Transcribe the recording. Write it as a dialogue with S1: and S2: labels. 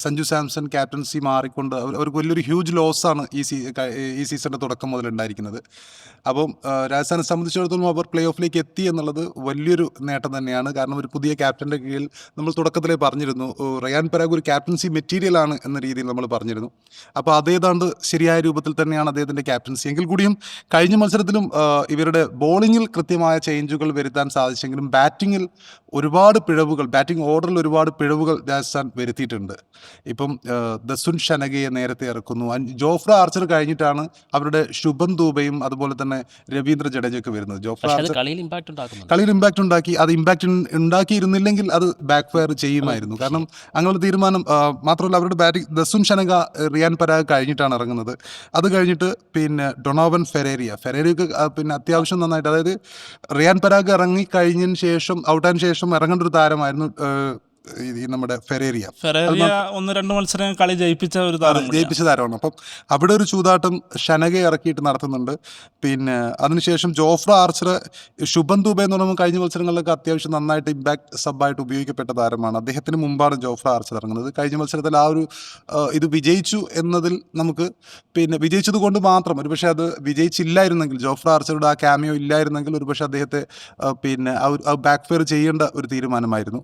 S1: Sanju Samson captaincy മാറിക്കൊണ്ട് അവർക്ക് വലിയൊരു huge ലോസാണ് ഈ സീസണിൻ്റെ തുടക്കം മുതൽ ഉണ്ടായിരിക്കുന്നത്. അപ്പം രാജസ്ഥാനെ സംബന്ധിച്ചിടത്തോളം അവർ പ്ലേ ഓഫിലേക്ക് എത്തി എന്നുള്ളത് വലിയൊരു നേട്ടം തന്നെയാണ്. കാരണം ഒരു പുതിയ ക്യാപ്റ്റൻ്റെ കീഴിൽ നമ്മൾ തുടക്കത്തിലേ പറഞ്ഞിരുന്നു, റയാൻ പരാഗ് ഒരു ക്യാപ്റ്റൻസി മെറ്റീരിയലാണ് എന്ന രീതിയിൽ നമ്മൾ പറഞ്ഞിരുന്നു. അപ്പോൾ അതേതാണ്ട് ശരിയായ രൂപത്തിൽ തന്നെയാണ് അദ്ദേഹത്തിൻ്റെ ക്യാപ്റ്റൻസി. എങ്കിൽ കൂടിയും കഴിഞ്ഞ മത്സരത്തിലും ഇവരുടെ ബോളിങ്ങിൽ കൃത്യമായ ചേഞ്ചുകൾ വരുത്താൻ സാധിച്ചെങ്കിലും ബാറ്റിങ്ങിൽ ബാറ്റിംഗ് ഓർഡറിൽ ഒരുപാട് പിഴവുകൾ രാജസ്ഥാൻ വരുത്തിയിട്ടുണ്ട്. ഇപ്പം ദസുൻ ഷനഗയെ നേരത്തെ ഇറക്കുന്നു. ജോഫ്ര ആർച്ചർ കഴിഞ്ഞിട്ടാണ് അവരുടെ ശുഭം ദൂബയും അതുപോലെ തന്നെ രവീന്ദ്ര ജഡേജയൊക്കെ വരുന്നത്. ജോഫ്ര ആർച്ചർ കളിയിൽ ഇമ്പാക്റ്റ് ഉണ്ടാക്കി. അത് ഇമ്പാക്റ്റ് ഉണ്ടാക്കിയിരുന്നില്ലെങ്കിൽ അത് ബാക്ക് ഫയർ ചെയ്യുമായിരുന്നു. കാരണം അങ്ങനെയുള്ള തീരുമാനം. മാത്രമല്ല അവരുടെ ബാറ്റിംഗ് ദസുൻ ഷനഗ റിയാൻ പരാഗ് കഴിഞ്ഞിട്ടാണ് ഇറങ്ങുന്നത്. അത് കഴിഞ്ഞിട്ട് പിന്നെ ഡൊണോവൻ ഫെരേരിയൊക്കെ പിന്നെ അത്യാവശ്യം നന്നായിട്ട്, അതായത് റിയാൻ പരാഗ് ഇറങ്ങിക്കഴിഞ്ഞതിന് ശേഷം ഔട്ടായതിനു ശേഷം ഇറങ്ങേണ്ട ഒരു താരമായിരുന്നു നമ്മുടെ ഫെരേരിയ
S2: 1-2 മത്സരം കളി ജയിപ്പിച്ച
S1: താരമാണ്. അപ്പം അവിടെ ഒരു ചൂതാട്ടം ഷനഗയെ ഇറക്കിയിട്ട് നടത്തുന്നുണ്ട്. പിന്നെ അതിനുശേഷം ജോഫ്ര ആർച്ചർ, ശുഭം ദുബെ എന്ന് പറയുമ്പോൾ കഴിഞ്ഞ മത്സരങ്ങളിലൊക്കെ അത്യാവശ്യം നന്നായിട്ട് ഇമ്പാക്ട് സബ്ബായിട്ട് ഉപയോഗിക്കപ്പെട്ട താരമാണ്. അദ്ദേഹത്തിന് മുമ്പാണ് ജോഫ്ര ആർച്ചർ ഇറങ്ങുന്നത്. കഴിഞ്ഞ മത്സരത്തിൽ ആ ഒരു ഇത് വിജയിച്ചു എന്നതിൽ നമുക്ക് പിന്നെ വിജയിച്ചത് കൊണ്ട് മാത്രം, ഒരുപക്ഷെ അത് വിജയിച്ചില്ലായിരുന്നെങ്കിൽ, ജോഫ്ര ആർച്ചറുടെ ആ ക്യാമിയോ ഇല്ലായിരുന്നെങ്കിൽ ഒരുപക്ഷെ അദ്ദേഹത്തെ പിന്നെ ബാക്ക് ഫെയർ ചെയ്യേണ്ട ഒരു തീരുമാനമായിരുന്നു.